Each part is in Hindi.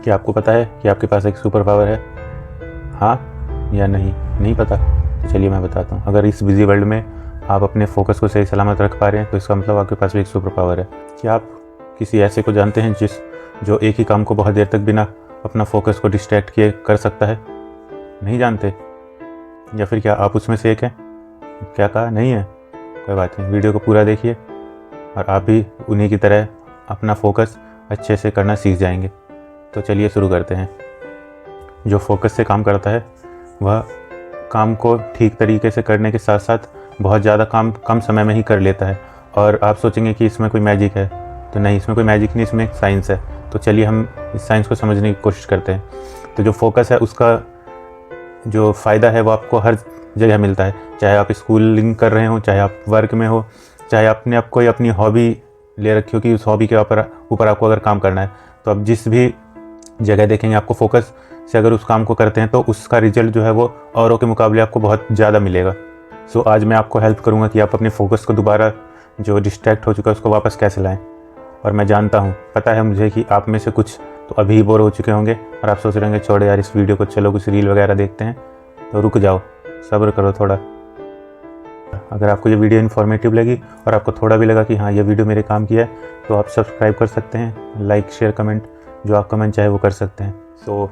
क्या आपको पता है कि आपके पास एक सुपर पावर है? हाँ या नहीं? नहीं पता? तो चलिए मैं बताता हूँ। अगर इस बिजी वर्ल्ड में आप अपने फोकस को सही सलामत रख पा रहे हैं तो इसका मतलब आपके पास भी एक सुपर पावर है। क्या आप किसी ऐसे को जानते हैं जो एक ही काम को बहुत देर तक बिना अपना फोकस को डिस्ट्रैक्ट किए कर सकता है? नहीं जानते? या फिर क्या आप उसमें से एक हैं? क्या कहा? नहीं है? कोई बात नहीं, वीडियो को पूरा देखिए और आप भी उन्हीं की तरह अपना फोकस अच्छे से करना सीख जाएंगे। तो चलिए शुरू करते हैं। जो फोकस से काम करता है वह काम को ठीक तरीके से करने के साथ साथ बहुत ज़्यादा काम कम समय में ही कर लेता है। और आप सोचेंगे कि इसमें कोई मैजिक है, तो नहीं, इसमें कोई मैजिक नहीं, इसमें एक साइंस है। तो चलिए हम इस साइंस को समझने की कोशिश करते हैं। तो जो फोकस है उसका जो फ़ायदा है वो आपको हर जगह मिलता है, चाहे आप स्कूलिंग कर रहे हो, चाहे आप वर्क में हो, चाहे आपने आप कोई अपनी हॉबी ले रखी हो कि उस हॉबी के ऊपर आपको अगर काम करना है, तो आप जिस भी जगह देखेंगे आपको फोकस से अगर उस काम को करते हैं तो उसका रिजल्ट जो है वो औरों के मुकाबले आपको बहुत ज़्यादा मिलेगा। सो आज मैं आपको हेल्प करूँगा कि आप अपने फोकस को दोबारा जो डिस्ट्रैक्ट हो चुका है उसको वापस कैसे लाएं। और मैं जानता हूँ, पता है मुझे कि आप में से कुछ तो अभी बोर हो चुके होंगे और आप सोच रहे होंगे छोड़ो यार इस वीडियो को, चलो कुछ रील वगैरह देखते हैं। तो रुक जाओ, सब्र करो थोड़ा। अगर आपको ये वीडियो इन्फॉर्मेटिव लगी और आपको थोड़ा भी लगा कि हाँ ये वीडियो मेरे काम की है, तो आप सब्सक्राइब कर सकते हैं, लाइक शेयर कमेंट जो आप कमेंट चाहे वो कर सकते हैं। सो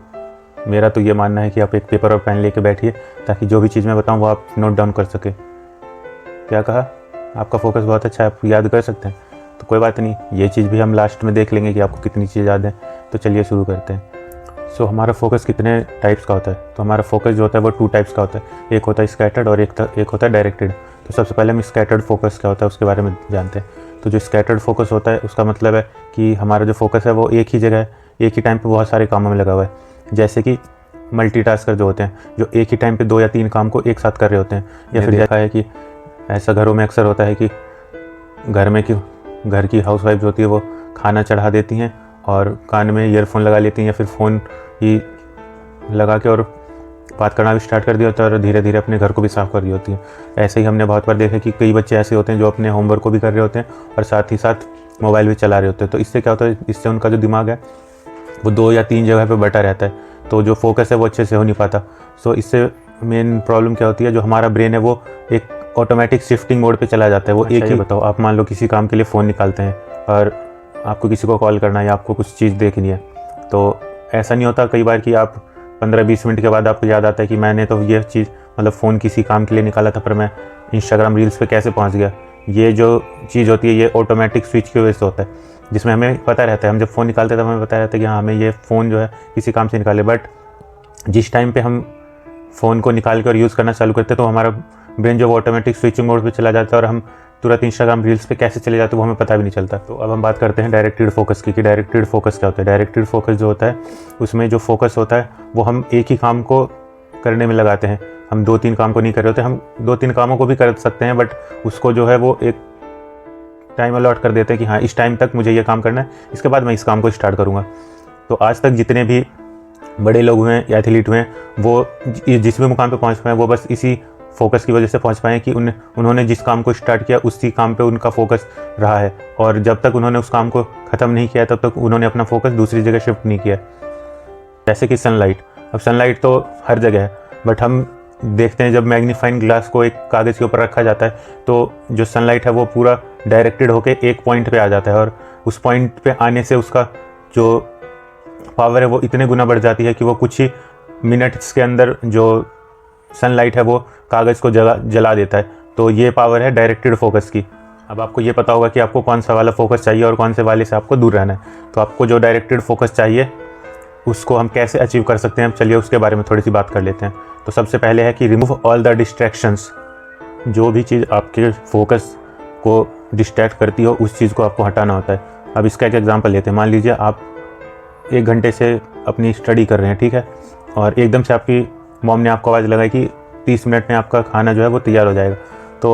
मेरा तो ये मानना है कि आप एक पेपर और पेन लेके बैठिए ताकि जो भी चीज़ मैं बताऊँ वो आप नोट डाउन कर सकें। क्या कहा? आपका फोकस बहुत अच्छा है, आप याद कर सकते हैं, तो कोई बात नहीं, ये चीज़ भी हम लास्ट में देख लेंगे कि आपको कितनी चीज़ याद है। तो चलिए शुरू करते हैं। सो हमारा फोकस कितने टाइप्स का होता है? तो हमारा फोकस जो होता है वो 2 टाइप्स का होता है। एक होता है स्कैटर्ड और एक होता है डायरेक्टेड। तो सबसे पहले हम स्कैटर्ड फोकस क्या होता है उसके बारे में जानते हैं। तो जो स्कैटर्ड फोकस होता है उसका मतलब है कि हमारा जो फोकस है वो एक ही जगह, एक ही टाइम पे बहुत सारे कामों में लगा हुआ है। जैसे कि मल्टीटास्कर जो होते हैं, जो एक ही टाइम पे 2 या 3 काम को एक साथ कर रहे होते हैं। या फिर देखा है कि ऐसा घरों में अक्सर होता है कि घर की हाउसवाइफ जो होती है वो खाना चढ़ा देती हैं और कान में ईयरफोन लगा लेती हैं या फिर फ़ोन ही लगा के और बात करना भी स्टार्ट कर दिया होता है और धीरे धीरे अपने घर को भी साफ़ कर रही होती है। ऐसे ही हमने बहुत बार देखा कि कई बच्चे ऐसे होते हैं जो अपने होमवर्क को भी कर रहे होते हैं और साथ ही साथ मोबाइल भी चला रहे होते हैं। तो इससे क्या होता है, इससे उनका जो दिमाग है वो 2 या 3 जगह पर बटा रहता है, तो जो फोकस है वो अच्छे से हो नहीं पाता। सो इससे मेन प्रॉब्लम क्या होती है, जो हमारा ब्रेन है वो एक ऑटोमेटिक शिफ्टिंग मोड पे चला जाता है। वो एक ही बताओ, आप मान लो किसी काम के लिए फ़ोन निकालते हैं और आपको किसी को कॉल करना है या आपको कुछ चीज़ देखनी है, तो ऐसा नहीं होता कई बार कि आप 15-20 मिनट के बाद आपको याद आता है कि मैंने तो ये चीज़ मतलब फ़ोन किसी काम के लिए निकाला था पर मैं इंस्टाग्राम रील्स पे कैसे पहुंच गया। ये जो चीज़ होती है ये ऑटोमेटिक स्विच की वजह से होता है, जिसमें हमें पता रहता है, हम जब फ़ोन निकालते हैं तो हमें पता रहता है कि हाँ हमें ये फ़ोन जो है किसी काम से निकाले। बट जिस टाइम पर हम फ़ोन को निकाल कर यूज़ करना चालू करते हैं तो हमारा ब्रेन जो ऑटोमेटिक स्विचिंग मोड पे चला जाता है और हम तुरंत इंस्टाग्राम रील्स पे कैसे चले जाते हैं वो हमें पता भी नहीं चलता। तो अब हम बात करते हैं डायरेक्टेड फोकस की, कि डायरेक्टेड फोकस क्या होता है। डायरेक्टेड फोकस जो होता है उसमें जो फोकस होता है वो हम एक ही काम को करने में लगाते हैं। हम 2-3 काम को नहीं कर रहे होते, हम 2-3 कामों को भी कर सकते हैं, बट उसको जो है वो एक टाइम अलॉट कर देते हैं कि हाँ इस टाइम तक मुझे ये काम करना है, इसके बाद मैं इस काम को स्टार्ट करूँगा। तो आज तक जितने भी बड़े लोग हुए हैं या एथलीट हुए हैं वो जिस भी मुकाम पर पहुँच पाए वो बस इसी फोकस की वजह से पहुंच पाए कि उन्होंने जिस काम को स्टार्ट किया उसी काम पे उनका फोकस रहा है, और जब तक उन्होंने उस काम को ख़त्म नहीं किया तब तक उन्होंने अपना फोकस दूसरी जगह शिफ्ट नहीं किया। जैसे कि सनलाइट। अब सनलाइट तो हर जगह है, बट हम देखते हैं जब मैग्नीफाइंग ग्लास को एक कागज़ के ऊपर रखा जाता है तो जो सनलाइट है वो पूरा डायरेक्टेड होकर एक पॉइंट पर आ जाता है, और उस पॉइंट पर आने से उसका जो पावर है वो इतने गुना बढ़ जाती है कि वो कुछ ही मिनट्स के अंदर जो सनलाइट है वो कागज़ को जला देता है। तो ये पावर है डायरेक्टेड फोकस की। अब आपको ये पता होगा कि आपको कौन सा वाला फोकस चाहिए और कौन से वाले से आपको दूर रहना है। तो आपको जो डायरेक्टेड फोकस चाहिए उसको हम कैसे अचीव कर सकते हैं, चलिए उसके बारे में थोड़ी सी बात कर लेते हैं। तो सबसे पहले है कि रिमूव ऑल द डिस्ट्रैक्शंस। जो भी चीज़ आपके फोकस को डिस्ट्रैक्ट करती हो उस चीज़ को आपको हटाना होता है। अब इसका एक एग्जाम्पल लेते हैं। मान लीजिए आप 1 घंटे से अपनी स्टडी कर रहे हैं, ठीक है, और एकदम से आपकी मॉम ने आपको आवाज़ लगाई कि 30 मिनट में आपका खाना जो है वो तैयार हो जाएगा। तो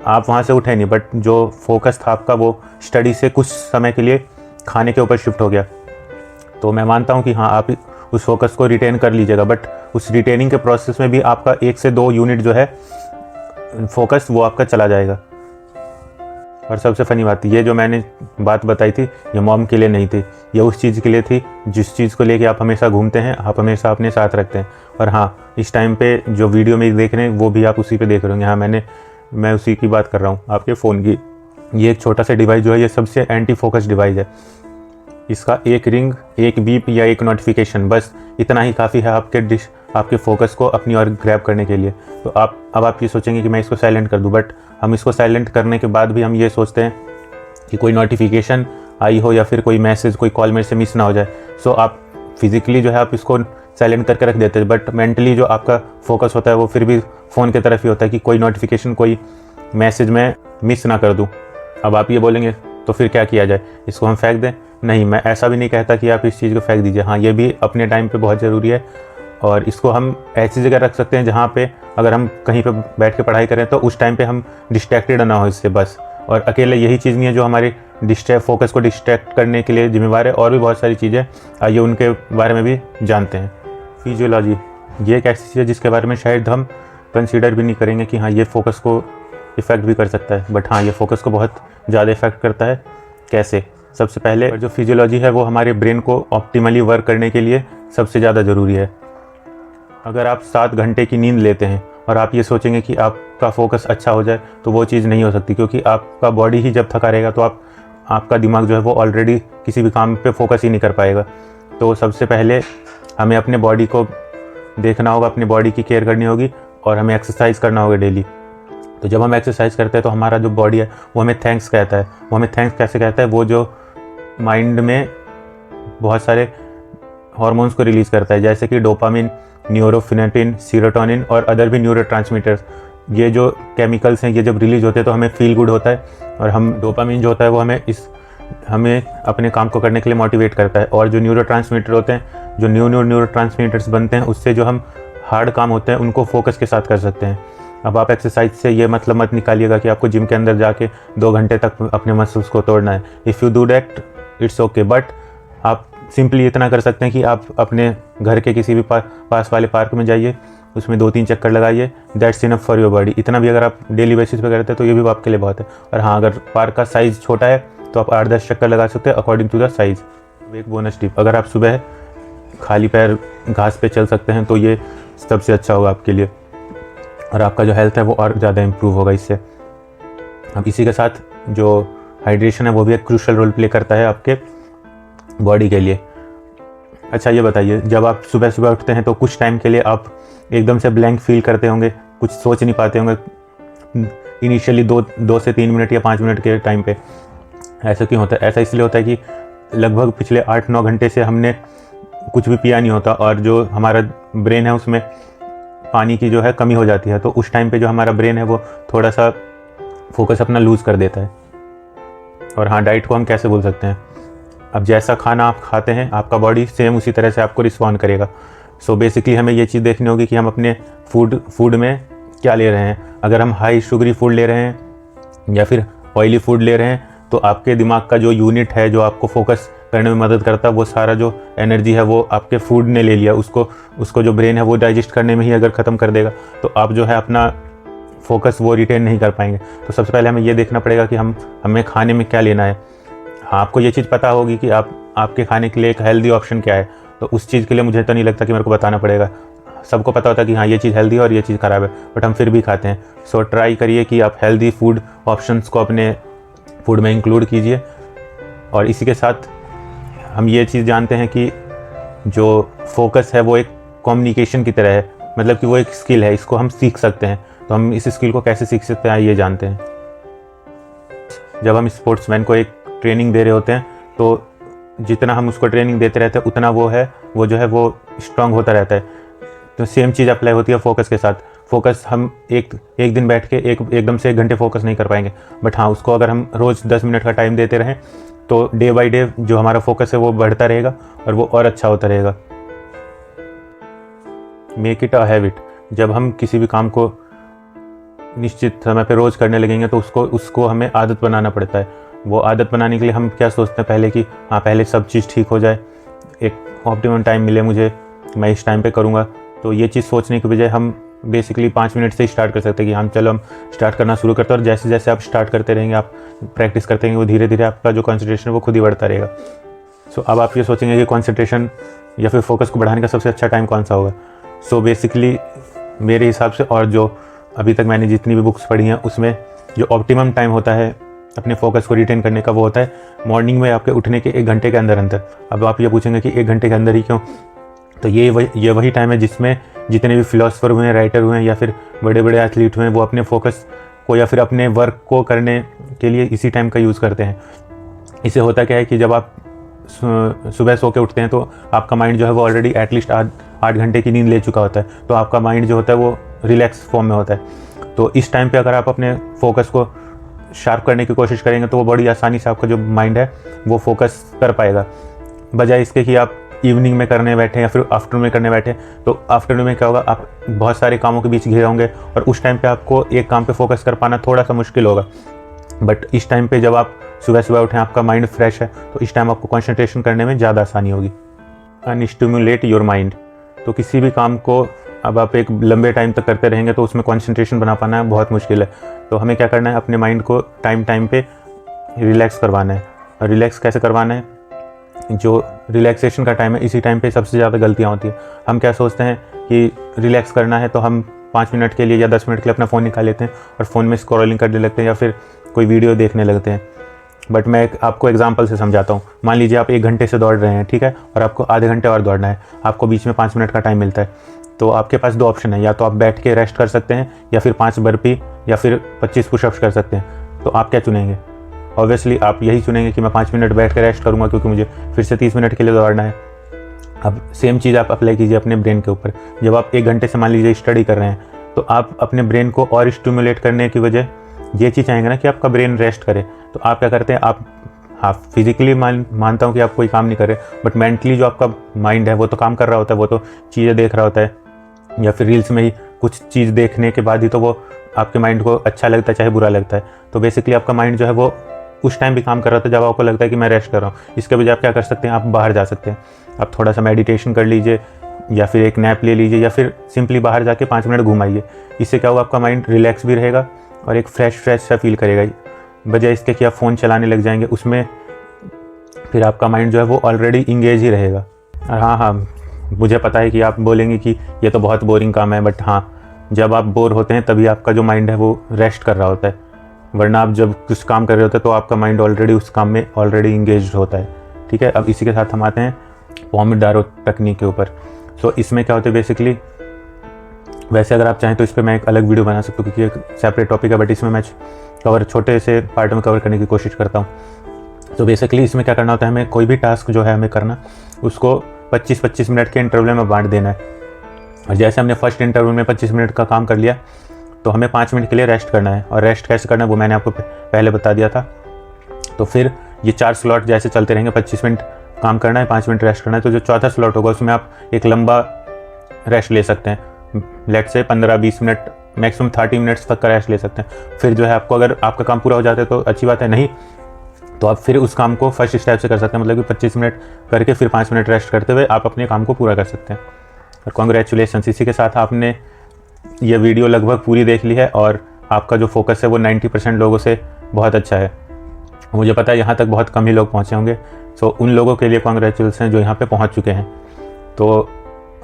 आप वहाँ से उठे नहीं, बट जो फोकस था आपका वो स्टडी से कुछ समय के लिए खाने के ऊपर शिफ्ट हो गया। तो मैं मानता हूँ कि हाँ आप उस फोकस को रिटेन कर लीजिएगा, बट उस रिटेनिंग के प्रोसेस में भी आपका 1 से 2 यूनिट जो है फोकस वो आपका चला जाएगा। और सबसे फ़नी बात, ये जो मैंने बात बताई थी ये मॉम के लिए नहीं थी, ये उस चीज़ के लिए थी जिस चीज़ को लेके आप हमेशा घूमते हैं, आप हमेशा अपने साथ रखते हैं। और हाँ, इस टाइम पे जो वीडियो में देख रहे हैं वो भी आप उसी पे देख रहे होंगे। हाँ, मैं उसी की बात कर रहा हूँ, आपके फ़ोन की। ये एक छोटा सा डिवाइस जो है ये सबसे एंटी फोकस डिवाइस है। इसका एक रिंग, एक बीप या एक नोटिफिकेशन, बस इतना ही काफ़ी है आपके फोकस को अपनी ओर ग्रैब करने के लिए। तो अब आप ये सोचेंगे कि मैं इसको साइलेंट कर दूं, बट हम इसको साइलेंट करने के बाद भी हम ये सोचते हैं कि कोई नोटिफिकेशन आई हो या फिर कोई मैसेज, कोई कॉल मेरे से मिस ना हो जाए। सो आप फिज़िकली जो है आप इसको साइलेंट करके रख देते हैं, बट मेंटली जो आपका फोकस होता है वो फिर भी फ़ोन की तरफ ही होता है कि कोई नोटिफिकेशन, कोई मैसेज मैं मिस ना कर दूँ। अब आप ये बोलेंगे तो फिर क्या किया जाए, इसको हम फेंक दें? नहीं, मैं ऐसा भी नहीं कहता कि आप इस चीज़ को फेंक दीजिए। हाँ, ये भी अपने टाइम पे बहुत ज़रूरी है, और इसको हम ऐसी जगह रख सकते हैं जहाँ पे अगर हम कहीं पे बैठ के पढ़ाई करें तो उस टाइम पे हम डिस्ट्रैक्टेड ना हो इससे बस। और अकेले यही चीज़ नहीं है जो हमारे फोकस को डिस्ट्रैक्ट करने के लिए जिम्मेवार है, और भी बहुत सारी चीज़ें, आइए उनके बारे में भी जानते हैं। फिजियोलॉजी, ये एक ऐसी चीज़ है जिसके बारे में शायद हम कंसीडर भी नहीं करेंगे कि हाँ ये फोकस को इफ़ेक्ट भी कर सकता है, बट हाँ ये फोकस को बहुत ज़्यादा इफ़ेक्ट करता है। कैसे? सबसे पहले जो फिजियोलॉजी है वो हमारे ब्रेन को ऑप्टिमली वर्क करने के लिए सबसे ज़्यादा ज़रूरी है। अगर आप 7 घंटे की नींद लेते हैं और आप ये सोचेंगे कि आपका फोकस अच्छा हो जाए, तो वो चीज़ नहीं हो सकती, क्योंकि आपका बॉडी ही जब थका रहेगा तो आपका दिमाग जो है वो ऑलरेडी किसी भी काम पे फोकस ही नहीं कर पाएगा। तो सबसे पहले हमें अपने बॉडी को देखना होगा, अपनी बॉडी की केयर करनी होगी, और हमें एक्सरसाइज करना होगा डेली। तो जब हम एक्सरसाइज करते हैं तो हमारा जो बॉडी है वो हमें थैंक्स कहता है। वो हमें थैंक्स कैसे कहता है? वो जो माइंड में बहुत सारे हार्मोन्स को रिलीज़ करता है, जैसे कि डोपामिन, न्यूरोफिनेटिन, सीरोटोनिन और अदर भी न्यूरोट्रांसमीटर्स। ये जो केमिकल्स हैं ये जब रिलीज होते हैं तो हमें फील गुड होता है, और हम डोपामिन जो होता है वो हमें अपने काम को करने के लिए मोटिवेट करता है। और जो न्यूरोट्रांसमीटर होते हैं, जो न्यूरोट्रांसमीटर्स बनते हैं, उससे जो हम हार्ड काम होते हैं उनको फोकस के साथ कर सकते हैं। अब आप एक्सरसाइज से ये मतलब मत निकालिएगा कि आपको जिम के अंदर जाके 2 घंटे तक अपने मसल्स को तोड़ना है। If you do that it's okay, but आप सिंपली इतना कर सकते हैं कि आप अपने घर के किसी भी पास वाले पार्क में जाइए, उसमें 2-3 चक्कर लगाइए। That's enough for your body. इतना भी अगर आप डेली बेसिस पे करते हैं तो ये भी आपके लिए बहुत है। और हाँ, अगर पार्क का साइज़ छोटा है तो आप 8-10 चक्कर लगा सकते हैं अकॉर्डिंग टू द साइज़। एक बोनस टिप, अगर आप सुबह खाली पैर घास पे चल सकते हैं तो ये सबसे अच्छा होगा आपके लिए, और आपका जो हेल्थ है वो और ज़्यादा इम्प्रूव होगा इससे। अब इसी के साथ जो हाइड्रेशन है वो भी एक क्रूशल रोल प्ले करता है आपके बॉडी के लिए। अच्छा, ये बताइए, जब आप सुबह सुबह उठते हैं तो कुछ टाइम के लिए आप एकदम से ब्लैंक फील करते होंगे, कुछ सोच नहीं पाते होंगे इनिशियली 2 से 3 मिनट या 5 मिनट के टाइम पे। ऐसा क्यों होता है? ऐसा इसलिए होता है कि लगभग पिछले 8-9 घंटे से हमने कुछ भी पिया नहीं होता, और जो हमारा ब्रेन है उसमें पानी की जो है कमी हो जाती है। तो उस टाइम पे जो हमारा ब्रेन है वो थोड़ा सा फोकस अपना लूज़ कर देता है। और हाँ, डाइट को हम कैसे बोल सकते हैं? अब जैसा खाना आप खाते हैं आपका बॉडी सेम उसी तरह से आपको रिस्पॉन्ड करेगा। सो बेसिकली हमें ये चीज़ देखनी होगी कि हम अपने फूड में क्या ले रहे हैं। अगर हम हाई शुगरी फूड ले रहे हैं या फिर ऑयली फूड ले रहे हैं तो आपके दिमाग का जो यूनिट है जो आपको फोकस करने में मदद करता है, वो सारा जो एनर्जी है वो आपके फूड ने ले लिया। उसको जो ब्रेन है वो डाइजेस्ट करने में ही अगर ख़त्म कर देगा तो आप जो है अपना फोकस वो रिटेन नहीं कर पाएंगे। तो सबसे पहले हमें ये देखना पड़ेगा कि हमें खाने में क्या लेना है। हाँ, आपको ये चीज़ पता होगी कि आपके खाने के लिए एक हेल्दी ऑप्शन क्या है, तो उस चीज़ के लिए मुझे तो नहीं लगता कि मेरे को बताना पड़ेगा। सबको पता होता है कि हाँ ये चीज़ हेल्दी है और ये चीज़ ख़राब है, बट हम फिर भी खाते हैं। सो ट्राई करिए कि आप हेल्दी फूड ऑप्शंस को अपने फूड में इंक्लूड कीजिए। और इसी के साथ हम ये चीज़ जानते हैं कि जो फोकस है वो एक कम्युनिकेशन की तरह है, मतलब कि वो एक स्किल है, इसको हम सीख सकते हैं। तो हम इस स्किल को कैसे सीख सकते हैं ये जानते हैं। जब हम स्पोर्ट्समैन को एक ट्रेनिंग दे रहे होते हैं तो जितना हम उसको ट्रेनिंग देते रहते हैं उतना वो जो है वो स्ट्रांग होता रहता है। तो सेम चीज़ अप्लाई होती है फोकस के साथ। फोकस हम एक दिन बैठ के एकदम से 1 घंटे फोकस नहीं कर पाएंगे, बट हाँ उसको अगर हम रोज़ 10 मिनट का टाइम देते रहें तो डे बाय डे जो हमारा फोकस है वो बढ़ता रहेगा और वो और अच्छा होता रहेगा। Make it a habit. जब हम किसी भी काम को निश्चित समय पे रोज़ करने लगेंगे तो उसको हमें आदत बनाना पड़ता है। वो आदत बनाने के लिए हम क्या सोचते हैं पहले कि हाँ पहले सब चीज़ ठीक हो जाए, एक ऑप्टिमम टाइम मिले मुझे, मैं इस टाइम पे करूँगा। तो ये चीज़ सोचने के बजाय हम बेसिकली 5 मिनट से स्टार्ट कर सकते हैं कि हम चलो हम स्टार्ट करना शुरू करते हैं, और जैसे जैसे आप स्टार्ट करते रहेंगे, आप प्रैक्टिस करते रहेंगे, वो धीरे धीरे आपका जो कॉन्सेंट्रेशन है वो खुद ही बढ़ता रहेगा। सो अब आप ये सोचेंगे कि कॉन्सेंट्रेशन या फिर फोकस को बढ़ाने का सबसे अच्छा टाइम कौन सा होगा। सो बेसिकली मेरे हिसाब से, और जो अभी तक मैंने जितनी भी बुक्स पढ़ी हैं उसमें जो ऑप्टिमम टाइम होता है अपने फोकस को रिटेन करने का, वो होता है मॉर्निंग में आपके उठने के 1 घंटे के अंदर अंदर। अब आप ये पूछेंगे कि 1 घंटे के अंदर ही क्यों, तो ये वही टाइम है जिसमें जितने भी फिलोसफर हुए हैं, राइटर हुए हैं, या फिर बड़े बड़े एथलीट हुए हैं, वो अपने फोकस को या फिर अपने वर्क को करने के लिए इसी टाइम का यूज़ करते हैं। इससे होता क्या है कि जब आप सुबह सो के उठते हैं तो आपका माइंड जो है वो ऑलरेडी एटलीस्ट 8 घंटे की नींद ले चुका होता है, तो आपका माइंड जो होता है वो रिलैक्स फॉर्म में होता है। तो इस टाइम पे अगर आप अपने फोकस को शार्प करने की कोशिश करेंगे तो वो बड़ी आसानी से आपका जो माइंड है वो फोकस कर पाएगा, बजाय इसके कि आप इवनिंग में करने बैठे या फिर आफ्टरनून में करने बैठे। तो आफ्टरनून में क्या होगा, आप बहुत सारे कामों के बीच घिरे होंगे और उस टाइम पे आपको एक काम पे फोकस कर पाना थोड़ा सा मुश्किल होगा। बट इस टाइम पे जब आप सुबह सुबह उठें, आपका माइंड फ्रेश है, तो इस टाइम आपको कंसंट्रेशन करने में ज़्यादा आसानी होगी। अनस्टिमुलेट योर माइंड, तो किसी भी काम को अब आप एक लंबे टाइम तक करते रहेंगे तो उसमें कंसंट्रेशन बना पाना बहुत मुश्किल है। तो हमें क्या करना है, अपने माइंड को टाइम पे रिलैक्स करवाना है। और रिलैक्स कैसे करवाना है, जो रिलैक्सेशन का टाइम है इसी टाइम पे सबसे ज़्यादा गलतियाँ होती है। हम क्या सोचते हैं कि रिलैक्स करना है तो हम 5 मिनट के लिए या 10 मिनट के लिए अपना फ़ोन निकाल लेते हैं और फ़ोन में स्क्रॉलिंग करने लगते हैं या फिर कोई वीडियो देखने लगते हैं। बट मैं आपको एग्जांपल से समझाता हूँ। मान लीजिए आप 1 घंटे से दौड़ रहे हैं, ठीक है, और आपको आधे घंटे और दौड़ना है, आपको बीच में 5 मिनट का टाइम मिलता है, तो आपके पास 2 ऑप्शन है, या तो आप बैठ के रेस्ट कर सकते हैं या फिर 5 बर्पी या फिर 25 पुशअप्स कर सकते हैं। तो आप क्या चुनेंगे? ऑब्वियसली आप यही चुनेंगे कि मैं 5 मिनट बैठ कर रेस्ट करूँगा क्योंकि मुझे फिर से 30 मिनट के लिए दौड़ना है। अब सेम चीज़ आप अप्लाई कीजिए अपने ब्रेन के ऊपर। जब आप 1 घंटे से मान लीजिए स्टडी कर रहे हैं, तो आप अपने ब्रेन को और स्टिमुलेट करने की वजह ये चीज़ चाहेंगे ना कि आपका ब्रेन रेस्ट करे। तो आप क्या करते हैं, आप फिजिकली मानता हूँ कि आप कोई काम नहीं कर रहे, बट मेंटली जो आपका माइंड है वो तो काम कर रहा होता है, वो तो चीज़ें देख रहा होता है, या फिर रील्स में ही कुछ चीज़ देखने के बाद ही तो वो आपके माइंड को अच्छा लगता है चाहे बुरा लगता है। तो बेसिकली आपका माइंड जो है वो उस टाइम भी काम कर रहा होता है जब आपको लगता है कि मैं रेस्ट कर रहा हूँ। इसके बजाय आप क्या कर सकते हैं, आप बाहर जा सकते हैं, आप थोड़ा सा मेडिटेशन कर लीजिए या फिर एक नैप ले लीजिए या फिर सिंपली बाहर जाके 5 मिनट घुमाइए। इससे क्या होगा, आपका माइंड रिलैक्स भी रहेगा और एक फ्रेश सा फील करेगा, बजाय इसके कि आप फ़ोन चलाने लग जाएंगे, उसमें फिर आपका माइंड जो है वो ऑलरेडी इंगेज ही रहेगा। और हाँ, मुझे पता है कि आप बोलेंगे कि ये तो बहुत बोरिंग काम है, बट हाँ, जब आप बोर होते हैं तभी आपका जो माइंड है वो रेस्ट कर रहा होता है, वरना आप जब कुछ काम कर रहे होते हैं तो आपका माइंड ऑलरेडी उस काम में ऑलरेडी इंगेज होता है। ठीक है, अब इसी के साथ हम आते हैं पोमोडोरो टेक्निक के ऊपर। तो इसमें क्या होता है बेसिकली, वैसे अगर आप चाहें तो इस पर मैं एक अलग वीडियो बना सकता हूँ क्योंकि एक सेपरेट टॉपिक है, बट इसमें मैं छोटे से पार्ट में कवर करने की कोशिश करता हूँ। तो बेसिकली इसमें क्या करना होता है, हमें कोई भी टास्क जो है हमें करना, उसको 25-25 मिनट के इंटरवल में बांट देना है। और जैसे हमने फर्स्ट इंटरवल में 25 मिनट का काम कर लिया तो हमें 5 मिनट के लिए रेस्ट करना है। और रेस्ट कैसे करना है वो मैंने आपको पहले बता दिया था। तो फिर ये 4 स्लॉट जैसे चलते रहेंगे, 25 मिनट काम करना है, 5 मिनट रेस्ट करना है। तो जो चौथा स्लॉट होगा उसमें आप एक लंबा रेस्ट ले सकते हैं, लेट से 15-20 मिनट, मैक्सिमम 30 मिनट्स तक का रेस्ट ले सकते हैं। फिर जो है आपको अगर आपका काम पूरा हो जाता है तो अच्छी बात है, नहीं तो आप फिर उस काम को फर्स्ट स्टेप से कर सकते हैं, मतलब कि 25 मिनट करके फिर 5 मिनट रेस्ट करते हुए आप अपने काम को पूरा कर सकते हैं। और कॉन्ग्रेचुलेशन, इसी के साथ आपने ये वीडियो लगभग पूरी देख ली है और आपका जो फोकस है वो 90% लोगों से बहुत अच्छा है। मुझे पता है यहाँ तक बहुत कम ही लोग पहुँचे होंगे, सो उन लोगों के लिए कॉन्ग्रेचुलेशन जो यहाँ पे पहुँच चुके हैं। तो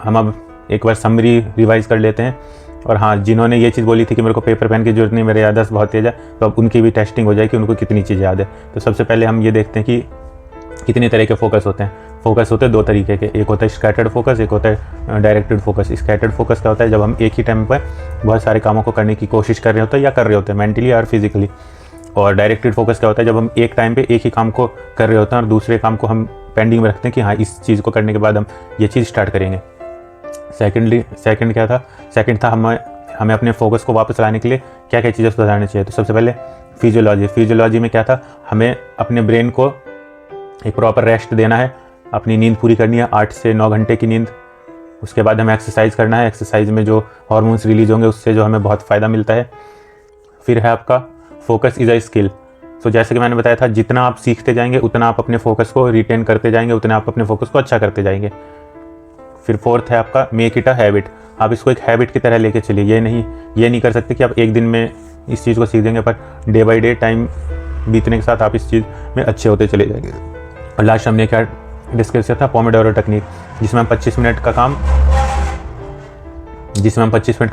हम अब एक बार समरी रिवाइज कर लेते हैं। और हाँ, जिन्होंने ये चीज़ बोली थी कि मेरे को पेपर पेन की जरूरत नहीं, मेरे याददाश्त बहुत तेज है, तो अब उनकी भी टेस्टिंग हो जाए कि उनको कितनी चीज़ याद है। तो सबसे पहले हम ये देखते हैं कि कितने तरह के फोकस होते हैं। फोकस होते हैं 2 तरीके के, एक होता है स्कैटर्ड फोकस, एक होता है डायरेक्टेड फोकस। स्कैटर्ड फोकस क्या होता है, जब हम एक ही टाइम पर बहुत सारे कामों को करने की कोशिश कर रहे होते हैं या कर रहे होते हैं मेंटली और फिजिकली। और डायरेक्टेड फोकस क्या होता है, जब हम एक टाइम पे एक ही काम को कर रहे होते हैं और दूसरे काम को हम पेंडिंग में रखते हैं कि हाँ, इस चीज़ को करने के बाद हम ये चीज़ स्टार्ट करेंगे। सेकंड क्या था, सेकंड था हमें अपने फोकस को वापस लाने के लिए क्या क्या चीज़ें सुधारनी चाहिए। तो सबसे पहले फिजियोलॉजी में क्या था, हमें अपने ब्रेन को एक प्रॉपर रेस्ट देना है, अपनी नींद पूरी करनी है 8 से 9 घंटे की नींद। उसके बाद हमें एक्सरसाइज करना है, एक्सरसाइज में जो हार्मोन्स रिलीज होंगे उससे जो हमें बहुत फ़ायदा मिलता है। फिर है आपका फोकस इज़ अ स्किल। सो जैसे कि मैंने बताया था, जितना आप सीखते जाएंगे उतना आप अपने फोकस को रिटेन करते जाएंगे, उतना आप अपने फोकस को अच्छा करते जाएंगे। फिर फोर्थ है आपका मेक इट अ हैबिट। आप इसको एक हैबिट की तरह लेके चलिए। ये नहीं कर सकते कि आप एक दिन में इस चीज़ को सीख देंगे, per day by day time बीतने के साथ आप इस चीज़ में अच्छे होते चले जाएंगे। और लास्ट हमने क्या डिस्कस किया था, पोमोडोरो टेक्निक, जिसमें हम 25 मिनट का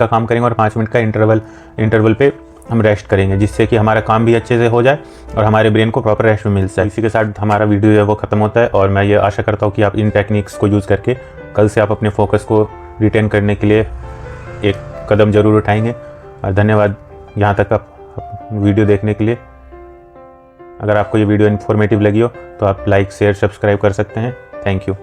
काम करेंगे और 5 मिनट का इंटरवल पे हम रेस्ट करेंगे, जिससे कि हमारा काम भी अच्छे से हो जाए और हमारे ब्रेन को प्रॉपर रेस्ट भी मिल जाए। इसी के साथ हमारा वीडियो है वो ख़त्म होता है, और मैं ये आशा करता हूँ कि आप इन टेक्निक्स को यूज़ करके कल से आप अपने फोकस को रिटेन करने के लिए एक कदम ज़रूर उठाएंगे। और धन्यवाद यहाँ तक आप वीडियो देखने के लिए। अगर आपको ये वीडियो इन्फॉर्मेटिव लगी हो तो आप लाइक, शेयर, सब्सक्राइब कर सकते हैं। Thank you.